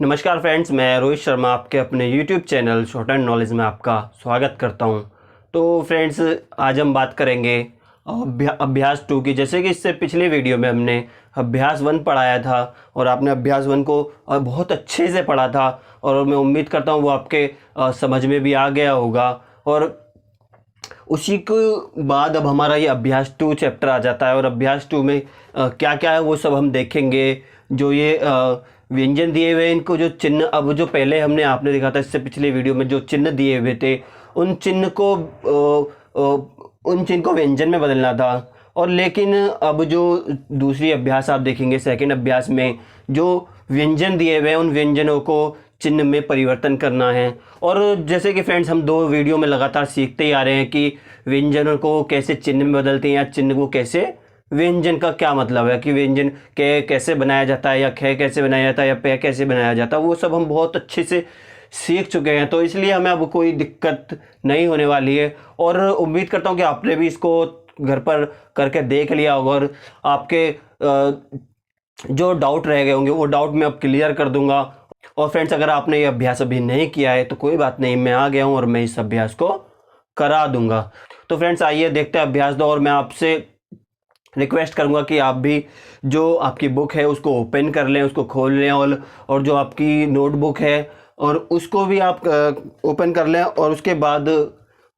नमस्कार फ्रेंड्स, मैं रोहित शर्मा आपके अपने YouTube channel short and knowledge में आपका स्वागत करता हूं। तो फ्रेंड्स, आज हम बात करेंगे अभ्यास 2 की। जैसे कि इससे पिछले वीडियो में हमने अभ्यास 1 पढ़ाया था और आपने अभ्यास 1 को बहुत अच्छे से पढ़ा था और मैं उम्मीद करता हूं वो आपके समझ में भी आ गया होगा। और उसी के बाद अब हमारा ये अभ्यास 2 चैप्टर आ जाता है और अभ्यास 2 में क्या क्या है वो सब हम देखेंगे। जो ये व्यंजन दिए हुए इनको जो चिन्ह, अब जो पहले हमने आपने देखा था इससे पिछले वीडियो में जो चिन्ह दिए हुए थे उन चिन्ह को व्यंजन में बदलना था। और लेकिन अब जो दूसरी अभ्यास आप देखेंगे, सेकंड अभ्यास में जो व्यंजन दिए हुए हैं उन व्यंजनों को चिन्ह में परिवर्तन करना है। और जैसे कि फ्रेंड्स, हम 2 वीडियो में लगातार सीखते ही आ रहे हैं कि व्यंजनों को कैसे चिन्ह में बदलते हैं या चिन्ह को कैसे, व्यंजन का क्या मतलब है कि व्यंजन के कैसे बनाया जाता है या ख कैसे बनाया जाता है या पे कैसे बनाया जाता है, वो सब हम बहुत अच्छे से सीख चुके हैं। तो इसलिए हमें अब कोई दिक्कत नहीं होने वाली है और उम्मीद करता हूँ कि आपने भी इसको घर पर करके देख लिया होगा और आपके जो डाउट रह गए होंगे वो डाउट मैं अब क्लियर कर दूंगा। और फ्रेंड्स, अगर आपने ये अभ्यास अभी नहीं किया है तो कोई बात नहीं, मैं आ गया हूँ और मैं इस अभ्यास को करा दूंगा। तो फ्रेंड्स, आइए देखते हैं अभ्यास 2। और मैं आपसे रिक्वेस्ट करूंगा कि आप भी जो आपकी बुक है उसको ओपन कर लें, उसको खोल लें और जो आपकी नोटबुक है और उसको भी आप ओपन कर लें और उसके बाद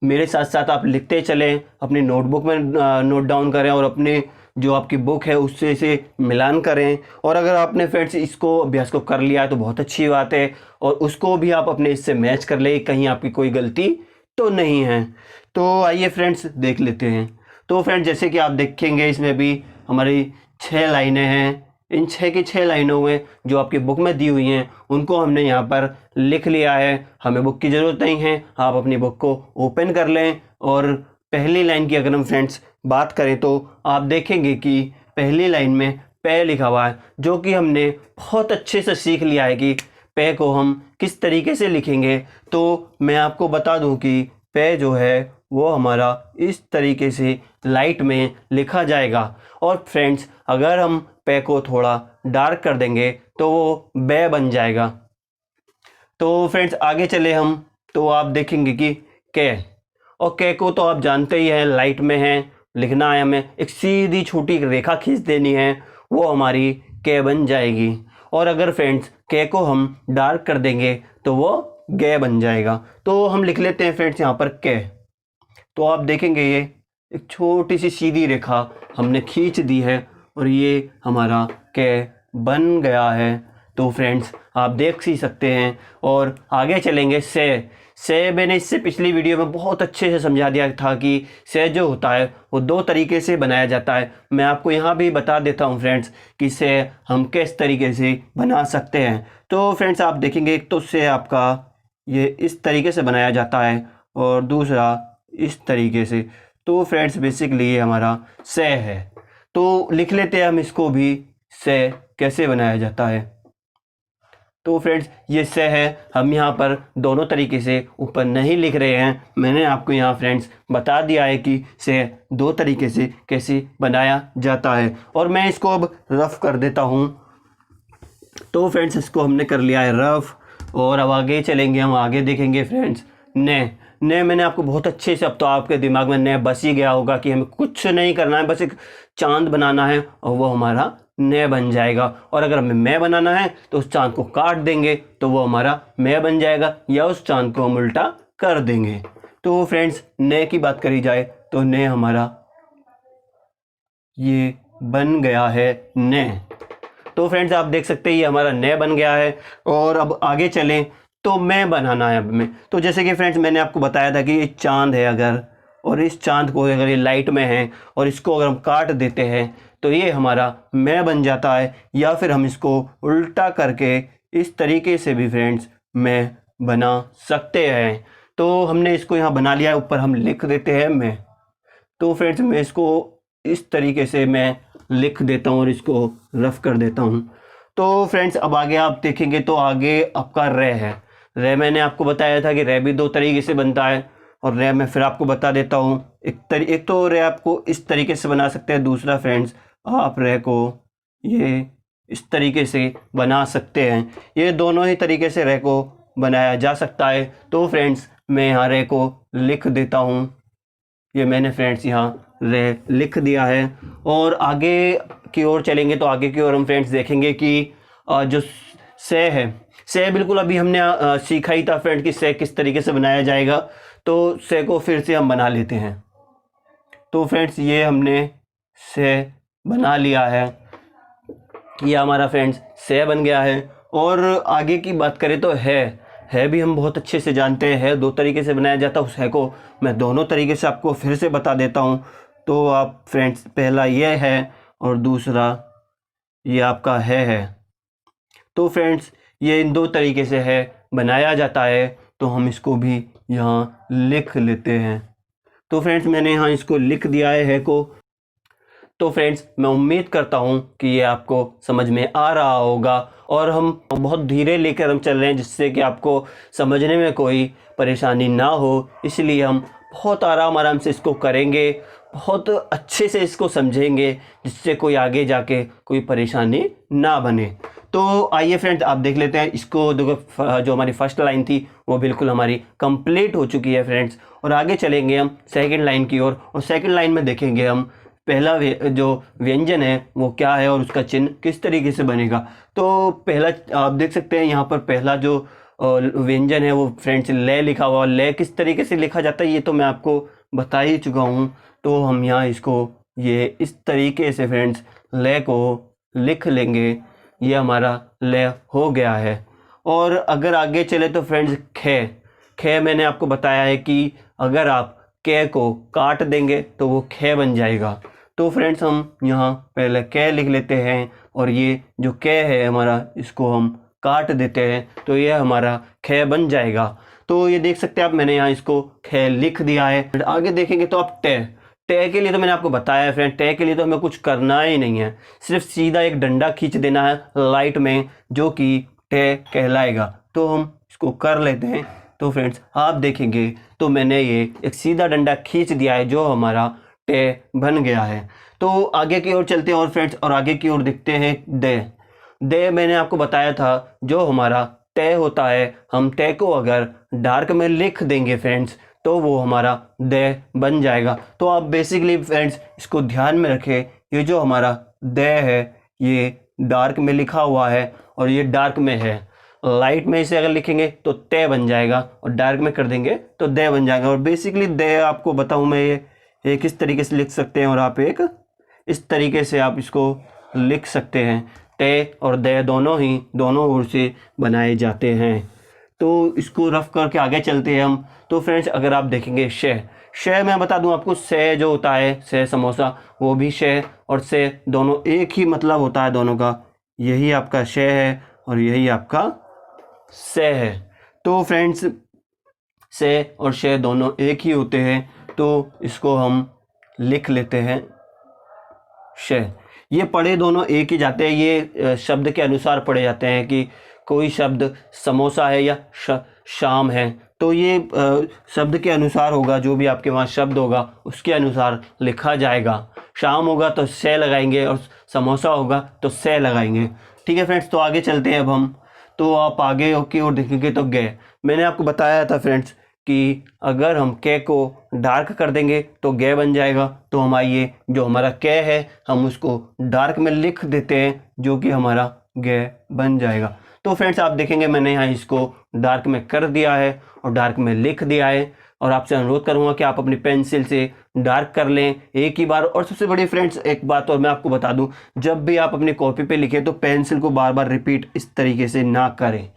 मेरे साथ साथ आप लिखते चलें, अपनी नोटबुक में नोट डाउन करें और अपने जो आपकी बुक है उससे इसे मिलान करें। और अगर आपने फ्रेंड्स इसको अभ्यास को कर लिया है तो बहुत अच्छी बात है और उसको भी आप अपने इससे मैच कर लें, कहीं आपकी कोई गलती तो नहीं है। तो आइए फ्रेंड्स देख लेते हैं। तो फ्रेंड्स, जैसे कि आप देखेंगे इसमें भी हमारी 6 लाइनें हैं। इन 6 की 6 लाइनों में जो आपकी बुक में दी हुई हैं उनको हमने यहाँ पर लिख लिया है। हमें बुक की ज़रूरत नहीं है, आप अपनी बुक को ओपन कर लें। और पहली लाइन की अगर हम फ्रेंड्स बात करें तो आप देखेंगे कि पहली लाइन में पे लिखा हुआ है, जो कि हमने बहुत अच्छे से सीख लिया है कि पे को हम किस तरीके से लिखेंगे। तो मैं आपको बता दूं कि पे जो है वो हमारा इस तरीके से लाइट में लिखा जाएगा। और फ्रेंड्स, अगर हम पे को थोड़ा डार्क कर देंगे तो वो बे बन जाएगा। तो फ्रेंड्स, आगे चले हम तो आप देखेंगे कि के, और के को तो आप जानते ही हैं लाइट में है, लिखना है हमें, एक सीधी छोटी रेखा खींच देनी है, वो हमारी के बन जाएगी। और अगर फ्रेंड्स के को हम डार्क कर देंगे तो वो गे बन जाएगा। तो हम लिख लेते हैं फ्रेंड्स यहाँ पर के। तो आप देखेंगे ये एक छोटी सी सीधी रेखा हमने खींच दी है और ये हमारा के बन गया है। तो फ्रेंड्स, आप देख ही सकते हैं। और आगे चलेंगे से मैंने इससे पिछली वीडियो में बहुत अच्छे से समझा दिया था कि से जो होता है वो 2 तरीके से बनाया जाता है। मैं आपको यहाँ भी बता देता हूँ फ्रेंड्स कि से हम किस तरीके से बना सकते हैं। तो फ्रेंड्स, आप देखेंगे एक तो से आपका ये इस तरीके से बनाया जाता है और दूसरा इस तरीके से। तो फ्रेंड्स, बेसिकली ये हमारा से है। तो लिख लेते हैं हम इसको भी, से कैसे बनाया जाता है। तो फ्रेंड्स, ये से है, हम यहाँ पर दोनों तरीके से ऊपर नहीं लिख रहे हैं। मैंने आपको यहाँ फ्रेंड्स बता दिया है कि से 2 तरीके से कैसे बनाया जाता है। और मैं इसको अब रफ कर देता हूँ। तो फ्रेंड्स, इसको हमने कर लिया है रफ। और अब आगे चलेंगे, हम आगे देखेंगे फ्रेंड्स ने मैंने आपको बहुत अच्छे से, अब तो आपके दिमाग में ने बस ही गया होगा कि हमें कुछ नहीं करना है, बस एक चांद बनाना है और वो हमारा ने बन जाएगा। और अगर हमें मैं बनाना है तो उस चांद को काट देंगे तो वो हमारा मैं बन जाएगा, या उस चांद को हम उल्टा कर देंगे। तो फ्रेंड्स, ने की बात करी जाए तो ने हमारा ये बन गया है ने। तो फ्रेंड्स, आप देख सकते हैं ये हमारा ने बन गया है। और अब आगे चलें तो मैं बनाना है अब में। तो जैसे कि फ्रेंड्स मैंने आपको बताया था कि ये चांद है अगर, और इस चांद को अगर ये लाइट में है और इसको अगर हम काट देते हैं तो ये हमारा मैं बन जाता है, या फिर हम इसको उल्टा करके इस तरीके से भी फ्रेंड्स मैं बना सकते हैं। तो हमने इसको यहाँ बना लिया है, ऊपर हम लिख देते हैं मैं। तो फ्रेंड्स, मैं इसको इस तरीके से मैं लिख देता हूँ और इसको रफ कर देता हूँ। तो फ्रेंड्स, अब आगे आप देखेंगे तो आगे आपका रे है। रे मैंने आपको बताया था कि रे भी 2 तरीके से बनता है और रे मैं फिर आपको बता देता हूँ। एक तो रे आपको इस तरीके से बना सकते हैं, दूसरा फ्रेंड्स आप रे को ये इस तरीके से बना सकते हैं। ये दोनों ही तरीके से रे को बनाया जा सकता है। तो फ्रेंड्स मैं यहाँ रे को लिख देता हूँ। ये मैंने फ्रेंड्स यहाँ रे लिख दिया है। और आगे की ओर चलेंगे तो आगे की ओर हम फ्रेंड्स देखेंगे कि जो से है, से बिल्कुल अभी हमने सीखा ही था फ्रेंड कि से किस तरीके से बनाया जाएगा। तो से को फिर से हम बना लेते हैं। तो फ्रेंड्स ये हमने से बना लिया है। ये हमारा फ्रेंड्स से बन गया है। और आगे की बात करें तो है भी हम बहुत अच्छे से जानते हैं। है दो तरीके से बनाया जाता है। उस है को मैं दोनों तरीके से आपको फिर से बता देता हूँ। तो आप फ्रेंड्स पहला ये है और दूसरा ये आपका है। तो फ्रेंड्स ये इन दो तरीके से है बनाया जाता है। तो हम इसको भी यहाँ लिख लेते हैं। तो फ्रेंड्स मैंने यहाँ इसको लिख दिया है को। तो फ्रेंड्स मैं उम्मीद करता हूँ कि ये आपको समझ में आ रहा होगा। और हम बहुत धीरे लेकर हम चल रहे हैं जिससे कि आपको समझने में कोई परेशानी ना हो। इसलिए हम बहुत आराम से इसको करेंगे, बहुत अच्छे से इसको समझेंगे जिससे कोई आगे जाके कोई परेशानी ना बने। तो आइए फ्रेंड्स आप देख लेते हैं इसको। देखो जो हमारी फर्स्ट लाइन थी वो बिल्कुल हमारी कंप्लीट हो चुकी है फ्रेंड्स। और आगे चलेंगे हम सेकंड लाइन की ओर। और सेकंड लाइन में देखेंगे हम पहला जो व्यंजन है वो क्या है और उसका चिन्ह किस तरीके से बनेगा। तो पहला आप देख सकते हैं यहाँ पर पहला जो व्यंजन है वो फ्रेंड्स ले लिखा हुआ। ले किस तरीके से लिखा जाता है ये तो मैं आपको बता ही चुका हूँ। तो हम यहाँ इसको ये इस तरीके से फ्रेंड्स ले को लिख लेंगे। ये हमारा ले हो गया है। और अगर आगे चले तो फ्रेंड्स खे मैंने आपको बताया है कि अगर आप कै को काट देंगे तो वो खे बन जाएगा। तो फ्रेंड्स हम यहाँ पहले कै लिख लेते हैं और ये जो कै है हमारा इसको हम काट देते हैं तो ये हमारा खे बन जाएगा। तो ये देख सकते हैं आप मैंने यहाँ इसको खे लिख दिया है। आगे देखेंगे तो आप टे के लिए तो मैंने आपको बताया है फ्रेंड, टे के लिए तो हमें कुछ करना ही नहीं है, सिर्फ सीधा एक डंडा खींच देना है लाइट में जो कि टे कहलाएगा। तो हम इसको कर लेते हैं। तो फ्रेंड्स आप देखेंगे तो मैंने ये एक सीधा डंडा खींच दिया है जो हमारा टे बन गया है। तो आगे की ओर चलते हैं और फ्रेंड्स और आगे की ओर देखते हैं दे मैंने आपको बताया था जो हमारा तय होता है। हम तय को अगर डार्क में लिख देंगे फ्रेंड्स तो वो हमारा दे बन जाएगा। तो आप बेसिकली फ्रेंड्स इसको ध्यान में रखें, ये जो हमारा दे है ये डार्क में लिखा हुआ है और ये डार्क में है। लाइट में इसे अगर लिखेंगे तो तय बन जाएगा और डार्क में कर देंगे तो दे बन जाएगा। और बेसिकली दे आपको बताऊं मैं ये किस तरीके से लिख सकते हैं और आप एक इस तरीके से आप इसको लिख सकते हैं। तय और दे दोनों ओर से बनाए जाते हैं। तो इसको रफ करके आगे चलते हैं हम। तो फ्रेंड्स अगर आप देखेंगे शे मैं बता दूं आपको, से जो होता है से समोसा वो भी शे और से दोनों एक ही मतलब होता है दोनों का। यही आपका शे है और यही आपका से है। तो फ्रेंड्स से और शे दोनों एक ही होते हैं। तो इसको हम लिख लेते हैं शे। ये पढ़े दोनों एक ही जाते हैं, ये शब्द के अनुसार पढ़े जाते हैं कि कोई शब्द समोसा है या शाम है तो ये शब्द के अनुसार होगा। जो भी आपके वहाँ शब्द होगा उसके अनुसार लिखा जाएगा। शाम होगा तो से लगाएंगे और समोसा होगा तो से लगाएंगे। ठीक है फ्रेंड्स, तो आगे चलते हैं अब हम। तो आप आगे की ओर देखेंगे तो गे मैंने आपको बताया था फ्रेंड्स कि अगर हम के को डार्क कर देंगे तो गे बन जाएगा। तो हमारा ये जो हमारा के है हम उसको डार्क में लिख देते हैं जो कि हमारा गे बन जाएगा। तो फ्रेंड्स आप देखेंगे मैंने यहाँ इसको डार्क में कर दिया है और डार्क में लिख दिया है। और आपसे अनुरोध करूँगा कि आप अपनी पेंसिल से डार्क कर लें एक ही बार। और सबसे बड़ी फ्रेंड्स एक बात और मैं आपको बता दूं, जब भी आप अपनी कॉपी पे लिखें तो पेंसिल को बार बार रिपीट इस तरीके से ना करें।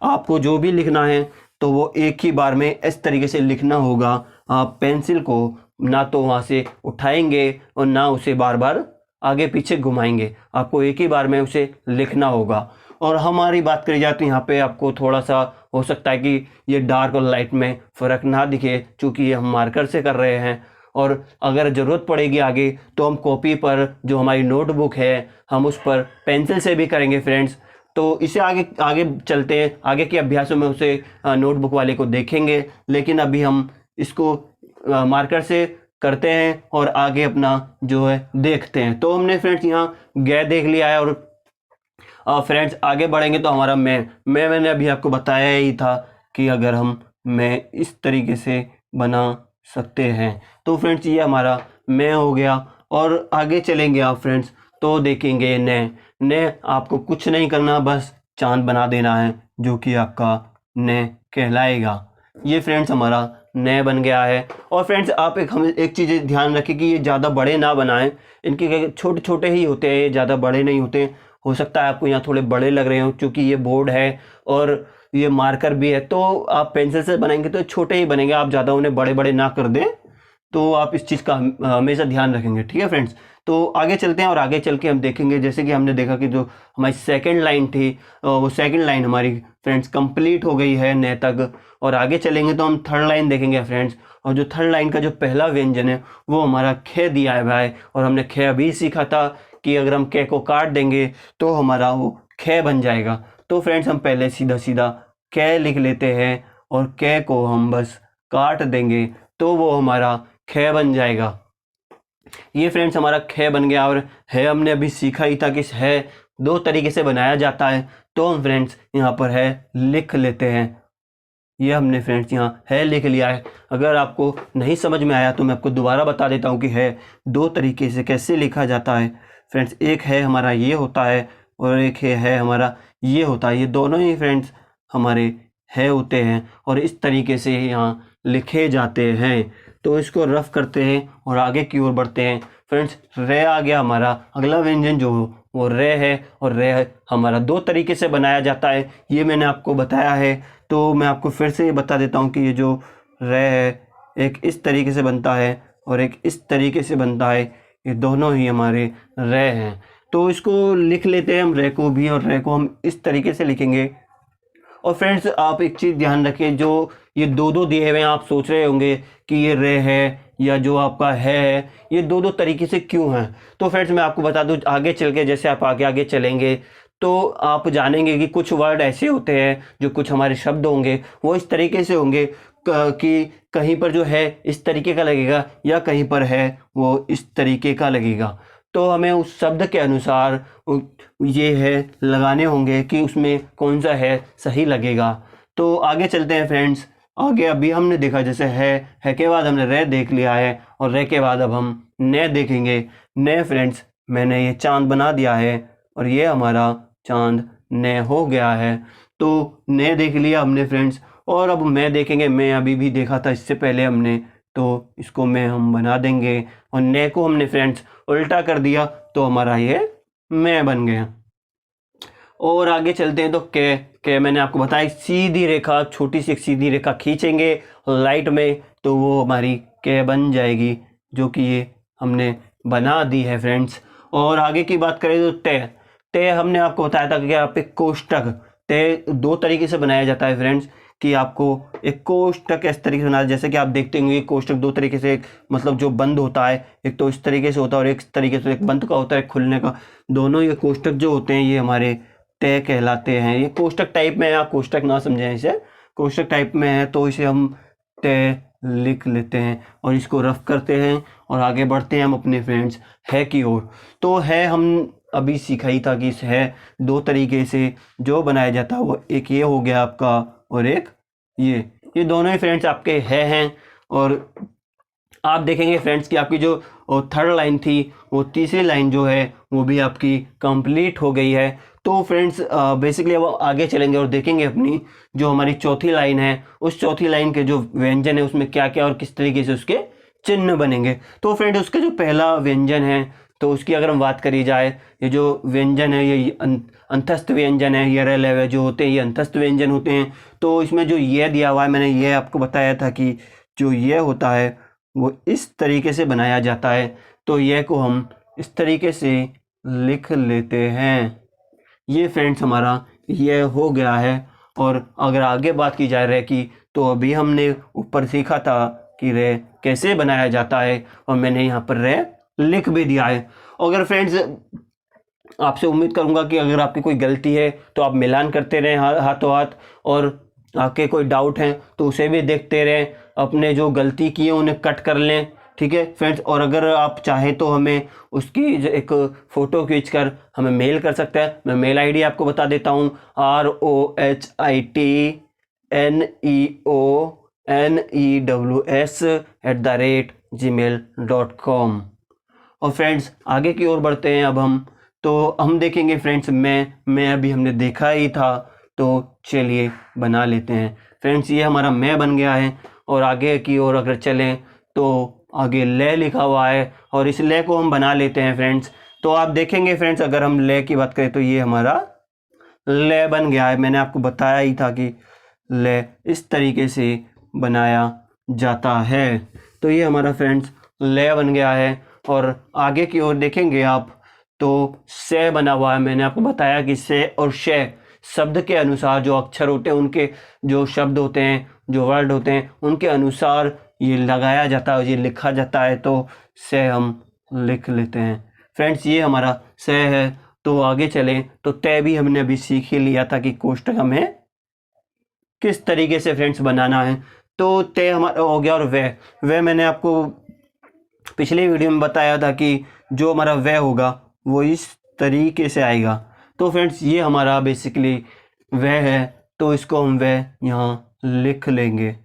आपको जो भी लिखना है तो वो एक ही बार में इस तरीके से लिखना होगा। आप पेंसिल को ना तो वहाँ से उठाएंगे और ना उसे बार बार आगे पीछे घुमाएंगे, आपको एक ही बार में उसे लिखना होगा। और हमारी बात करी जाए तो यहाँ पे आपको थोड़ा सा हो सकता है कि ये डार्क और लाइट में फ़र्क ना दिखे क्योंकि ये हम मार्कर से कर रहे हैं। और अगर ज़रूरत पड़ेगी आगे तो हम कॉपी पर जो हमारी नोटबुक है हम उस पर पेंसिल से भी करेंगे फ्रेंड्स। तो इसे आगे चलते हैं, आगे के अभ्यासों में उसे नोटबुक वाले को देखेंगे। लेकिन अभी हम इसको मार्कर से करते हैं और आगे अपना जो है देखते हैं। तो हमने फ्रेंड्स यहाँ गे देख लिया है और फ्रेंड्स आगे बढ़ेंगे तो हमारा मैंने अभी आपको बताया ही था कि अगर हम मैं इस तरीके से बना सकते हैं। तो फ्रेंड्स ये हमारा मैं हो गया। और आगे चलेंगे आप फ्रेंड्स तो देखेंगे ने आपको कुछ नहीं करना, बस चांद बना देना है जो कि आपका ने कहलाएगा। ये फ्रेंड्स हमारा नए बन गया है। और फ्रेंड्स आप हम एक चीज़ ध्यान रखें कि ये ज़्यादा बड़े ना बनाएं, इनके छोटे छोटे ही होते हैं, ये ज़्यादा बड़े नहीं होते। हो सकता है आपको यहाँ थोड़े बड़े लग रहे हो, क्योंकि ये बोर्ड है और ये मार्कर भी है, तो आप पेंसिल से बनाएंगे तो छोटे ही बनेंगे, आप ज़्यादा उन्हें बड़े बड़े ना कर दें। तो आप इस चीज़ का हमेशा ध्यान रखेंगे, ठीक है फ्रेंड्स। तो आगे चलते हैं और आगे चल के हम देखेंगे, जैसे कि हमने देखा कि जो हमारी सेकंड लाइन थी वो सेकंड लाइन हमारी फ्रेंड्स कंप्लीट हो गई है न तक। और आगे चलेंगे तो हम थर्ड लाइन देखेंगे फ्रेंड्स। और जो थर्ड लाइन का जो पहला व्यंजन है वो हमारा खे दिया है भाई। और हमने खे अभी सीखा था कि अगर हम खे को काट देंगे तो हमारा वो खे बन जाएगा। तो फ्रेंड्स हम पहले सीधा सीधा कै लिख लेते हैं और कै को हम बस काट देंगे तो वो हमारा खे बन जाएगा। ये फ्रेंड्स हमारा खे बन गया। और है हमने अभी सीखा ही था कि है दो तरीके से बनाया जाता है। तो हम फ्रेंड्स यहाँ पर है लिख लेते हैं। ये हमने फ्रेंड्स यहाँ है लिख लिया है। अगर आपको नहीं समझ में आया तो मैं आपको दोबारा बता देता हूँ कि है दो तरीके से कैसे लिखा जाता है फ्रेंड्स। एक है हमारा ये होता है और एक है हमारा ये होता है। ये दोनों ही फ्रेंड्स हमारे है होते हैं और इस तरीके से यहाँ लिखे जाते हैं। तो इसको रफ करते हैं और आगे की ओर बढ़ते हैं फ्रेंड्स। रे आ गया हमारा अगला व्यंजन जो वो रे है। और रे हमारा दो तरीके से बनाया जाता है, ये मैंने आपको बताया है। तो मैं आपको फिर से बता देता हूँ कि ये जो रे है एक इस तरीके से बनता है और एक इस तरीके से बनता है। ये दोनों ही हमारे रे हैं। तो इसको लिख लेते हैं हम रे को भी, और रे को हम इस तरीके से लिखेंगे। और फ्रेंड्स आप एक चीज़ ध्यान रखें, जो ये दो दो दिए हुए हैं आप सोच रहे होंगे कि ये रे है या जो आपका है ये दो दो तरीके से क्यों हैं। तो फ्रेंड्स मैं आपको बता दूं, आगे चल के जैसे आप आगे आगे चलेंगे तो आप जानेंगे कि कुछ वर्ड ऐसे होते हैं जो कुछ हमारे शब्द होंगे वो इस तरीके से होंगे कि कहीं पर जो है इस तरीके का लगेगा या कहीं पर है वो इस तरीके का लगेगा। तो हमें उस शब्द के अनुसार ये है लगाने होंगे कि उसमें कौन सा है सही लगेगा। तो आगे चलते हैं फ्रेंड्स। आगे अभी हमने देखा जैसे है के बाद हमने रे देख लिया है और रे के बाद अब हम ने देखेंगे। ने फ्रेंड्स मैंने ये चांद बना दिया है और ये हमारा चांद ने हो गया है। तो ने देख लिया हमने फ्रेंड्स। और अब मैं देखेंगे, मैं अभी भी देखा था इससे पहले हमने, तो इसको मैं हम बना देंगे और ने को हमने फ्रेंड्स उल्टा कर दिया तो हमारा ये मैं बन गया। और आगे चलते हैं तो के मैंने आपको बताया सीधी रेखा, छोटी सी एक सीधी रेखा खींचेंगे लाइट में तो वो हमारी के बन जाएगी, जो कि ये हमने बना दी है फ्रेंड्स। और आगे की बात करें तो ते हमने आपको बताया था कि आप एक कोष्टक, ते दो तरीके से बनाया जाता है फ्रेंड्स, कि आपको एक कोष्टक इस तरीके से बनाया, जैसे कि आप देखते होंगे कोष्टक दो तरीके से, मतलब जो बंद होता है एक तो इस तरीके से होता है और एक तरीके से, एक बंद का होता है एक खुलने का। दोनों ये कोष्टक जो होते हैं ये हमारे तय कहलाते हैं। ये कोष्टक टाइप में है, आप कोष्टक ना समझें इसे, कोष्टक टाइप में है तो इसे हम तय लिख लेते हैं और इसको रफ करते हैं और आगे बढ़ते हैं हम अपने फ्रेंड्स है की ओर। तो है हम अभी सीखा ही था कि इस है दो तरीके से जो बनाया जाता है, वो एक ये हो गया आपका और एक ये दोनों ही फ्रेंड्स आपके हैं। और आप देखेंगे फ्रेंड्स कि आपकी जो थर्ड लाइन थी वो तीसरी लाइन जो है वो भी आपकी कंप्लीट हो गई है। तो फ्रेंड्स बेसिकली अब आगे चलेंगे और देखेंगे अपनी जो हमारी चौथी लाइन है, उस चौथी लाइन के जो व्यंजन है उसमें क्या क्या और किस तरीके से उसके चिन्ह बनेंगे। तो फ्रेंड्स उसका जो पहला व्यंजन है तो उसकी अगर हम बात करी जाए, ये जो व्यंजन है ये अंतस्थ व्यंजन है, ये रेल जो होते हैं ये अंतस्थ व्यंजन होते हैं। तो इसमें जो ये दिया हुआ है, मैंने ये आपको बताया था कि जो ये होता है वो इस तरीके से बनाया जाता है। तो ये को हम इस तरीके से लिख लेते हैं। ये फ्रेंड्स हमारा ये हो गया है। और अगर आगे बात की जाए रे की, तो अभी हमने ऊपर सीखा था कि रे कैसे बनाया जाता है और मैंने यहाँ पर रे लिख भी दिया है। अगर फ्रेंड्स आपसे उम्मीद करूँगा कि अगर आपकी कोई गलती है तो आप मिलान करते रहें हाथों हाथ, और आपके कोई डाउट हैं तो उसे भी देखते रहें, अपने जो गलती की है उन्हें कट कर लें, ठीक है फ्रेंड्स। और अगर आप चाहें तो हमें उसकी जो एक फ़ोटो खींच कर हमें मेल कर सकते हैं। मैं मेल आईडी आपको बता देता हूँ, ROHITNEONEWS@gmail.com। और फ्रेंड्स आगे की ओर बढ़ते हैं अब हम। तो हम देखेंगे फ्रेंड्स, मैं अभी हमने देखा ही था, तो चलिए बना लेते हैं फ्रेंड्स। ये हमारा मैं बन गया है। और आगे की ओर अगर चलें तो आगे ले लिखा हुआ है, और इस ले को हम बना लेते हैं फ्रेंड्स। तो आप देखेंगे फ्रेंड्स, अगर हम ले की बात करें तो ये हमारा ले बन गया है। मैंने आपको बताया ही था कि ले इस तरीके से बनाया जाता है। तो ये हमारा फ्रेंड्स ले बन गया है। और आगे की ओर देखेंगे आप तो से बना हुआ है। मैंने आपको बताया कि से और शे शब्द के अनुसार जो अक्षर होते हैं, उनके जो शब्द होते हैं, जो वर्ड होते हैं, उनके अनुसार ये लगाया जाता है, ये लिखा जाता है। तो से हम लिख लेते हैं फ्रेंड्स। ये हमारा से है। तो आगे चलें तो तय भी हमने अभी सीख ही लिया था कि कोष्ठक हमें किस तरीके से फ्रेंड्स बनाना है। तो तय हमारा हो गया। और वह मैंने आपको पिछली वीडियो में बताया था कि जो हमारा वह होगा वो इस तरीके से आएगा। तो फ्रेंड्स ये हमारा बेसिकली वह है। तो इसको हम वह यहाँ लिख लेंगे।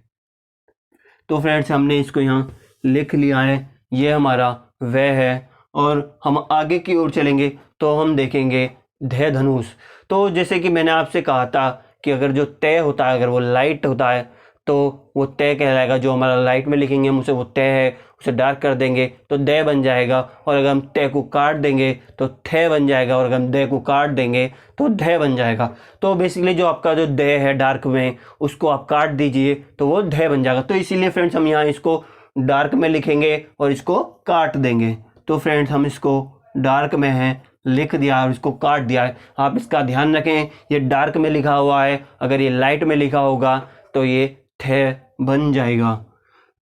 तो फ्रेंड्स हमने इसको यहाँ लिख लिया है, ये हमारा वह है। और हम आगे की ओर चलेंगे तो हम देखेंगे ध्य धनुष। तो जैसे कि मैंने आपसे कहा था कि अगर जो तय होता है, अगर वो लाइट होता है तो वो तय कहलाएगा। जो हमारा लाइट में लिखेंगे हम उसे वो तय है, उसे डार्क कर देंगे तो दय बन जाएगा। और अगर हम तय को काट देंगे तो थ बन जाएगा, और अगर हम दय को काट देंगे तो ध बन जाएगा। तो बेसिकली जो आपका जो दय है डार्क में, उसको आप काट दीजिए तो वो ध बन जाएगा। तो इसीलिए फ्रेंड्स हम यहाँ इसको डार्क में लिखेंगे और इसको काट देंगे। तो फ्रेंड्स हम इसको डार्क में है लिख दिया और इसको काट दिया है। आप इसका ध्यान रखें, ये डार्क में लिखा हुआ है, अगर ये लाइट में लिखा होगा तो ये थ बन जाएगा।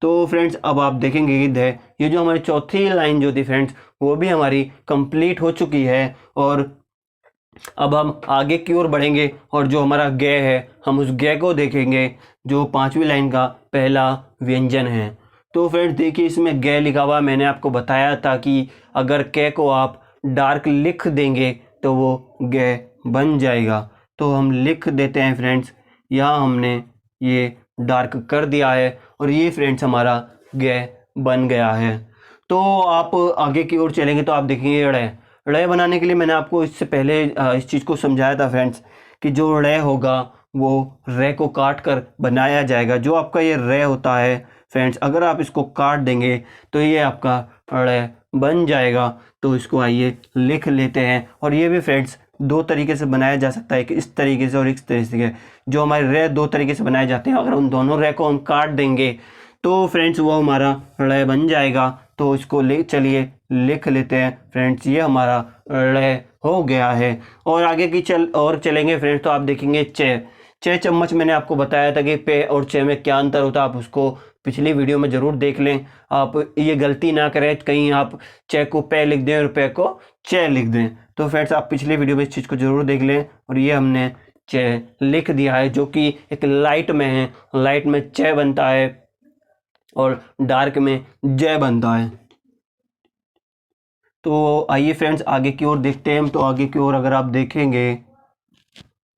तो फ्रेंड्स अब आप देखेंगे कि ध, ये जो हमारी चौथी लाइन जो थी फ्रेंड्स, वो भी हमारी कंप्लीट हो चुकी है। और अब हम आगे की ओर बढ़ेंगे और जो हमारा ग है, हम उस ग को देखेंगे जो पांचवी लाइन का पहला व्यंजन है। तो फ्रेंड्स देखिए इसमें ग लिखा हुआ। मैंने आपको बताया था कि अगर क को आप डार्क लिख देंगे तो वो ग बन जाएगा। तो हम लिख देते हैं फ्रेंड्स, यहाँ हमने ये डार्क कर दिया है और ये फ्रेंड्स हमारा ग बन गया है। तो आप आगे की ओर चलेंगे तो आप देखेंगे ड़ बनाने के लिए मैंने आपको इससे पहले इस चीज़ को समझाया था फ्रेंड्स कि जो ड़ होगा वो रे को काट कर बनाया जाएगा। जो आपका ये रे होता है फ्रेंड्स, अगर आप इसको काट देंगे तो ये आपका ड़ बन जाएगा। तो इसको आइए लिख लेते हैं। और ये भी फ्रेंड्स दो तरीके से बनाया जा सकता है, कि इस तरीके से और इस तरीके से। जो हमारे रे दो तरीके से बनाए जाते हैं, अगर उन दोनों रे को हम काट देंगे तो फ्रेंड्स वो हमारा ड़ बन जाएगा। तो इसको चलिए लिख लेते हैं फ्रेंड्स, ये हमारा ड़ हो गया है। और आगे की चलेंगे फ्रेंड्स तो आप देखेंगे च चम्मच। मैंने आपको बताया था कि पे और च में क्या अंतर होता है, आप उसको पिछली वीडियो में ज़रूर देख लें। आप ये गलती ना करें कहीं आप च को पे लिख दें और पे को च लिख दें। तो फ्रेंड्स आप पिछली वीडियो में इस चीज़ को ज़रूर देख लें। और ये हमने च लिख दिया है, जो कि एक लाइट में है। लाइट में च बनता है और डार्क में ज बनता है। तो आइए फ्रेंड्स आगे की ओर देखते हैं। तो आगे की ओर अगर आप देखेंगे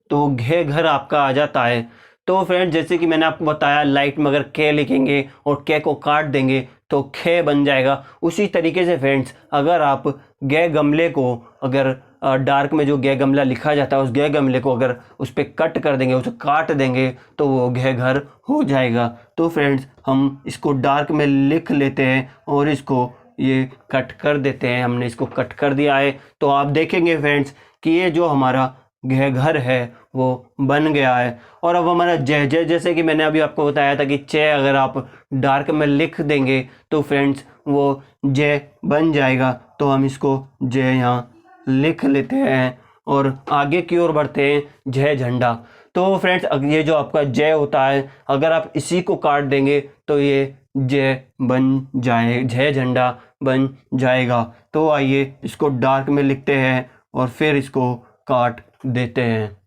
तो घे घर आपका आ जाता है। तो फ्रेंड्स जैसे कि मैंने आपको बताया, लाइट में अगर के लिखेंगे और के को काट देंगे तो खे बन जाएगा। उसी तरीके से फ्रेंड्स अगर आप गे गमले को, अगर डार्क में जो गे गमला लिखा जाता है, उस गे गमले को अगर उस पर कट कर देंगे, उसे काट देंगे तो वो घे घर हो जाएगा। तो फ्रेंड्स हम इसको डार्क में लिख लेते हैं और इसको ये कट कर देते हैं। हमने इसको कट कर दिया है। तो आप देखेंगे फ्रेंड्स कि ये जो हमारा घर है वो बन गया है। और अब हमारा जय जैसे कि मैंने अभी आपको बताया था कि च अगर आप डार्क में लिख देंगे तो फ्रेंड्स वो जय बन जाएगा। तो हम इसको जय यहाँ लिख लेते हैं और आगे की ओर बढ़ते हैं। जय झंडा। तो फ्रेंड्स ये जो आपका जय होता है, अगर आप इसी को काट देंगे तो ये जय बन जाए, जय झंडा बन जाएगा। तो आइए इसको डार्क में लिखते हैं और फिर इसको काट देते हैं।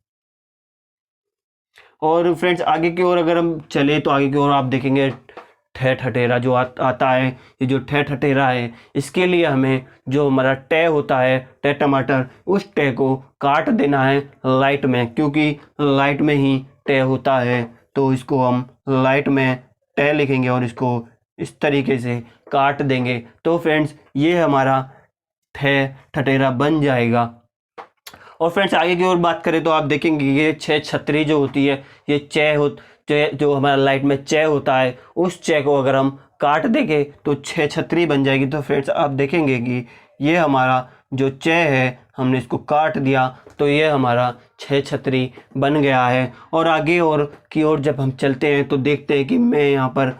और फ्रेंड्स आगे की ओर अगर हम चले तो आगे की ओर आप देखेंगे ठे ठठेरा जो आता है, ये जो ठे ठठेरा है, इसके लिए हमें जो हमारा टे होता है, टे टमाटर, उस टे को काट देना है लाइट में, क्योंकि लाइट में ही टे होता है। तो इसको हम लाइट में टे लिखेंगे और इसको इस तरीके से काट देंगे। तो फ्रेंड्स ये हमारा ठे ठठेरा बन जाएगा। और फ्रेंड्स आगे की ओर बात करें तो आप देखेंगे ये छह छतरी जो होती है, ये चे जो हमारा लाइट में चे होता है, उस चे को अगर हम काट देंगे तो छह छतरी बन जाएगी। तो फ्रेंड्स आप देखेंगे कि ये हमारा जो चे है, हमने इसको काट दिया तो ये हमारा छह छतरी बन गया है। और आगे और की ओर जब हम चलते हैं तो देखते हैं कि मैं यहाँ पर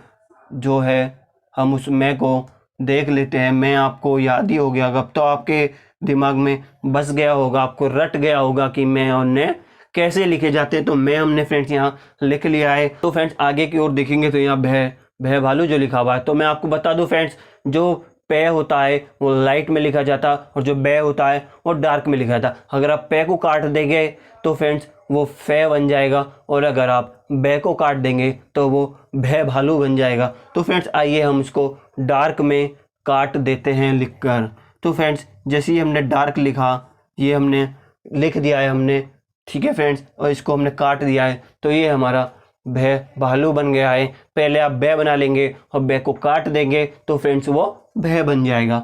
जो है, हम उस मैं को देख लेते हैं। मैं आपको याद ही हो गया, अब तो आपके दिमाग में बस गया होगा, आपको रट गया होगा कि मैं और ने कैसे लिखे जाते हैं। तो मैं हमने फ्रेंड्स यहाँ लिख लिया है। तो फ्रेंड्स आगे की ओर देखेंगे तो यहाँ भय भालू जो लिखा हुआ है। तो मैं आपको बता दूं फ्रेंड्स, जो पे होता है वो लाइट में लिखा जाता और जो बे होता है वो डार्क में लिखा जाता। अगर आप पे को काट देंगे तो फ्रेंड्स वो फे बन जाएगा, और अगर आप बे को काट देंगे तो वो भय भालू बन जाएगा। तो फ्रेंड्स आइए हम इसको डार्क में काट देते हैं लिखकर। तो फ्रेंड्स जैसे ही हमने डार्क लिखा, ये हमने लिख दिया है हमने, ठीक है फ्रेंड्स, और इसको हमने काट दिया है। तो ये हमारा भय भालू बन गया है। पहले आप बे बना लेंगे और बे को काट देंगे तो फ्रेंड्स वो भय बन जाएगा।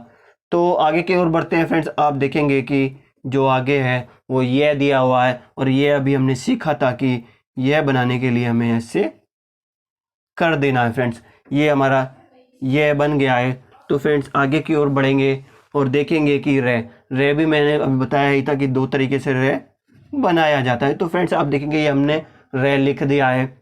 तो आगे की ओर बढ़ते हैं फ्रेंड्स। आप देखेंगे कि जो आगे है वो ये दिया हुआ है, और ये अभी हमने सीखा था कि यह बनाने के लिए हमें ऐसे कर देना है फ्रेंड्स। ये हमारा ये बन गया है। तो फ्रेंड्स आगे की ओर बढ़ेंगे और देखेंगे कि रे भी मैंने अभी बताया ही था कि दो तरीके से रे बनाया जाता है। तो फ्रेंड्स आप देखेंगे ये हमने रे लिख दिया है।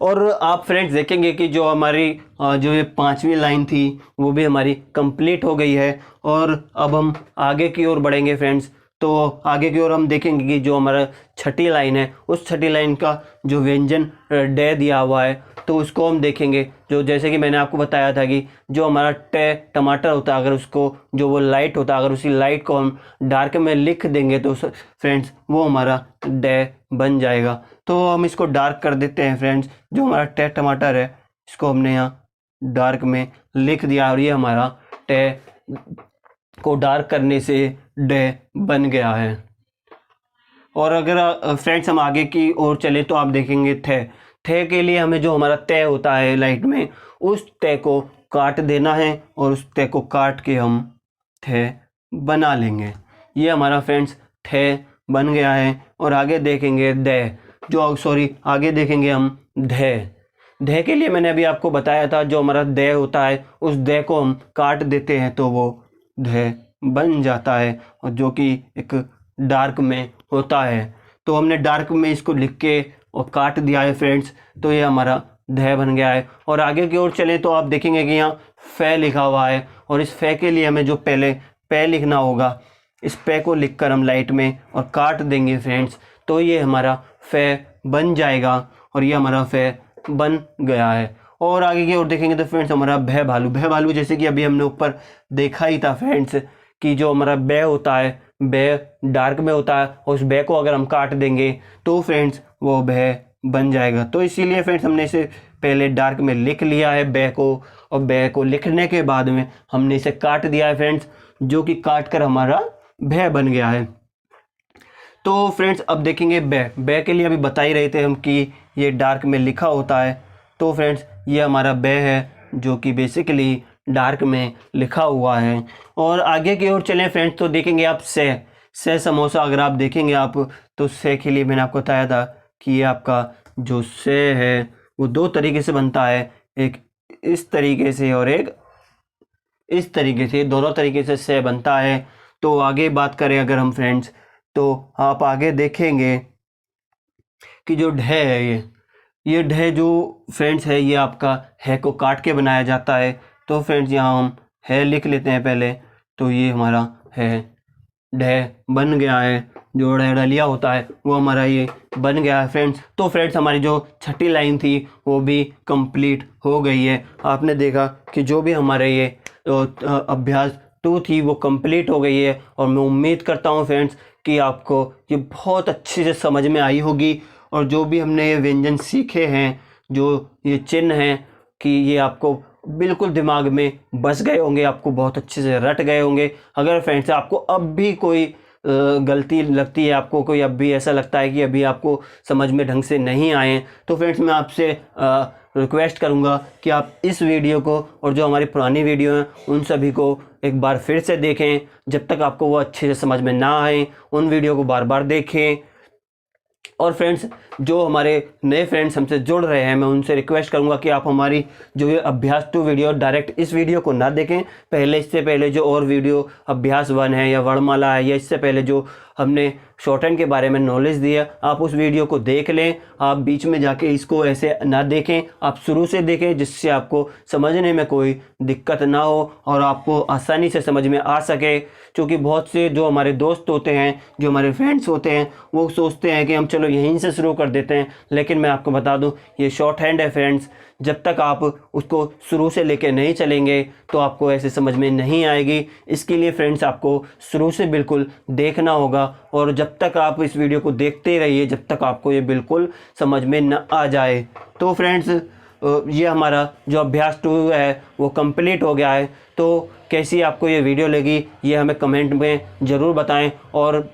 और आप फ्रेंड्स देखेंगे कि जो हमारी जो ये पांचवी लाइन थी वो भी हमारी कंप्लीट हो गई है। और अब हम आगे की ओर बढ़ेंगे फ्रेंड्स। तो आगे की ओर हम देखेंगे कि जो हमारा छठी लाइन है, उस छठी लाइन का जो व्यंजन डे दिया हुआ है, तो उसको हम देखेंगे। जो जैसे कि मैंने आपको बताया था कि जो हमारा टे टमाटर होता है, अगर उसको जो वो लाइट होता है, अगर उसी लाइट को हम डार्क में लिख देंगे तो फ्रेंड्स वो हमारा डे बन जाएगा। तो हम इसको डार्क कर देते हैं फ्रेंड्स। जो हमारा टे टमाटर है इसको हमने यहाँ डार्क में लिख दिया, और ये हमारा टे को डार्क करने से डे बन गया है। और अगर फ्रेंड्स हम आगे की ओर चले तो आप देखेंगे थे के लिए हमें जो हमारा तय होता है लाइट में, उस तय को काट देना है और उस तय को काट के हम थे बना लेंगे। ये हमारा फ्रेंड्स थे बन गया है। और आगे देखेंगे आगे देखेंगे हम धे के लिए मैंने अभी आपको बताया था, जो हमारा दे होता है उस दे को हम काट देते हैं तो वो धे बन जाता है, और जो कि एक डार्क में होता है। तो हमने डार्क में इसको लिख के और काट दिया है फ्रेंड्स। तो ये हमारा धे बन गया है। और आगे की ओर चलें तो आप देखेंगे कि यहाँ फे लिखा हुआ है, और इस फे के लिए हमें जो पहले पे लिखना होगा, इस पे को लिखकर हम लाइट में और काट देंगे फ्रेंड्स। तो ये हमारा फे बन जाएगा, और ये हमारा फे बन गया है। और आगे की ओर देखेंगे तो फ्रेंड्स हमारा भय भालू जैसे कि अभी हमने ऊपर देखा ही था फ्रेंड्स, कि जो हमारा बे होता है, बे डार्क में होता है, और उस बे को अगर हम काट देंगे तो फ्रेंड्स वो भय बन जाएगा। तो इसीलिए फ्रेंड्स हमने इसे पहले डार्क में लिख लिया है बे को, और बे को लिखने के बाद में हमने इसे काट दिया है फ्रेंड्स, जो कि काट कर हमारा भय बन गया है। तो फ्रेंड्स अब देखेंगे बे के लिए अभी बता ही रहे थे हम कि ये डार्क में लिखा होता है। तो फ्रेंड्स ये हमारा बे है, जो कि बेसिकली डार्क में लिखा हुआ है। और आगे की ओर चलें फ्रेंड्स तो देखेंगे आप से समोसा। अगर आप देखेंगे आप तो से के लिए मैंने आपको बताया था कि ये आपका जो से है वो दो तरीके से बनता है, एक इस तरीके से और एक इस तरीके से, दोनों तरीके से बनता है। तो आगे बात करें अगर हम फ्रेंड्स, तो आप आगे देखेंगे कि जो ढे है, ये ढे जो फ्रेंड्स है, ये आपका है को काट के बनाया जाता है। तो फ्रेंड्स यहाँ हम है लिख लेते हैं पहले। तो ये हमारा है ढे बन गया है, जो डलिया होता है वो हमारा ये बन गया है फ्रेंड्स। तो फ्रेंड्स हमारी जो छठी लाइन थी वो भी कंप्लीट हो गई है। आपने देखा कि जो भी हमारे ये अभ्यास 2 थी वो कंप्लीट हो गई है, और मैं उम्मीद करता हूँ फ्रेंड्स कि आपको ये बहुत अच्छे से समझ में आई होगी। और जो भी हमने ये व्यंजन सीखे हैं, जो ये चिन्ह हैं, कि ये आपको बिल्कुल दिमाग में बस गए होंगे, आपको बहुत अच्छे से रट गए होंगे। अगर फ्रेंड्स आपको अब भी कोई गलती लगती है, आपको कोई अब भी ऐसा लगता है कि अभी आपको समझ में ढंग से नहीं आए, तो फ्रेंड्स मैं आपसे रिक्वेस्ट करूंगा कि आप इस वीडियो को और जो हमारी पुरानी वीडियो हैं उन सभी को एक बार फिर से देखें। जब तक आपको वो अच्छे से समझ में ना आए उन वीडियो को बार बार देखें। और फ्रेंड्स जो हमारे नए फ्रेंड्स हमसे जुड़ रहे हैं, मैं उनसे रिक्वेस्ट करूंगा कि आप हमारी जो ये अभ्यास 2 वीडियो डायरेक्ट इस वीडियो को ना देखें। इससे पहले जो और वीडियो अभ्यास 1 है या वर्णमाला है, या इससे पहले जो हमने शॉर्ट हैंड के बारे में नॉलेज दिया, आप उस वीडियो को देख लें। आप बीच में जाके इसको ऐसे ना देखें, आप शुरू से देखें, जिससे आपको समझने में कोई दिक्कत ना हो और आपको आसानी से समझ में आ सके। क्योंकि बहुत से जो हमारे दोस्त होते हैं, जो हमारे फ्रेंड्स होते हैं, वो सोचते हैं कि हम चलो यहीं से शुरू कर देते हैं, लेकिन मैं आपको बता दूं ये शॉर्ट हैंड है फ्रेंड्स। जब तक आप उसको शुरू से लेके नहीं चलेंगे तो आपको ऐसे समझ में नहीं आएगी। इसके लिए फ्रेंड्स आपको शुरू से बिल्कुल देखना होगा, और जब तक आप इस वीडियो को देखते रहिए जब तक आपको ये बिल्कुल समझ में न आ जाए। तो फ्रेंड्स ये हमारा जो अभ्यास 2 है वो कंप्लीट हो गया है। तो कैसी आपको ये वीडियो लगी ये हमें कमेंट में ज़रूर बताएं, और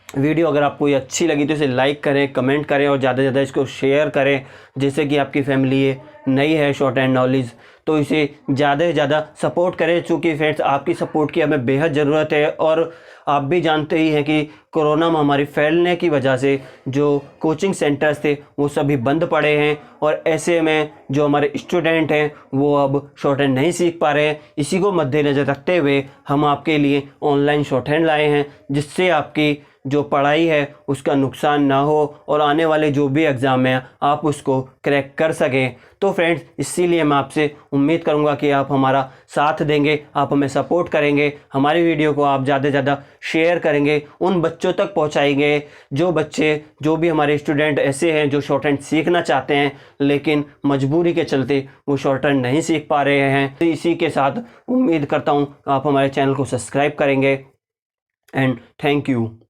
वीडियो अगर आपको ये अच्छी लगी तो इसे लाइक करें, कमेंट करें और ज़्यादा से ज़्यादा इसको शेयर करें, जैसे कि आपकी फैमिली ये नई है शॉर्ट हैंड नॉलेज, तो इसे ज़्यादा से ज़्यादा सपोर्ट करें। चूँकि फ्रेंड्स आपकी सपोर्ट की हमें बेहद ज़रूरत है, और आप भी जानते ही हैं कि कोरोना महामारी फैलने की वजह से जो कोचिंग सेंटर्स थे वो सभी बंद पड़े हैं, और ऐसे में जो हमारे स्टूडेंट हैं वो अब शॉर्ट हैंड नहीं सीख पा रहे हैं। इसी को मद्देनज़र रखते हुए हम आपके लिए ऑनलाइन शॉर्ट हैंड लाए हैं, जिससे आपकी जो पढ़ाई है उसका नुकसान ना हो और आने वाले जो भी एग्ज़ाम हैं आप उसको क्रैक कर सकें। तो फ्रेंड्स इसीलिए मैं आपसे उम्मीद करूंगा कि आप हमारा साथ देंगे, आप हमें सपोर्ट करेंगे, हमारी वीडियो को आप ज़्यादा से ज़्यादा शेयर करेंगे, उन बच्चों तक पहुंचाएंगे जो बच्चे, जो भी हमारे स्टूडेंट ऐसे हैं जो शॉर्ट हैंड सीखना चाहते हैं लेकिन मजबूरी के चलते वो शॉर्ट हैंड नहीं सीख पा रहे हैं। तो इसी के साथ उम्मीद करता हूँ आप हमारे चैनल को सब्सक्राइब करेंगे, एंड थैंक यू।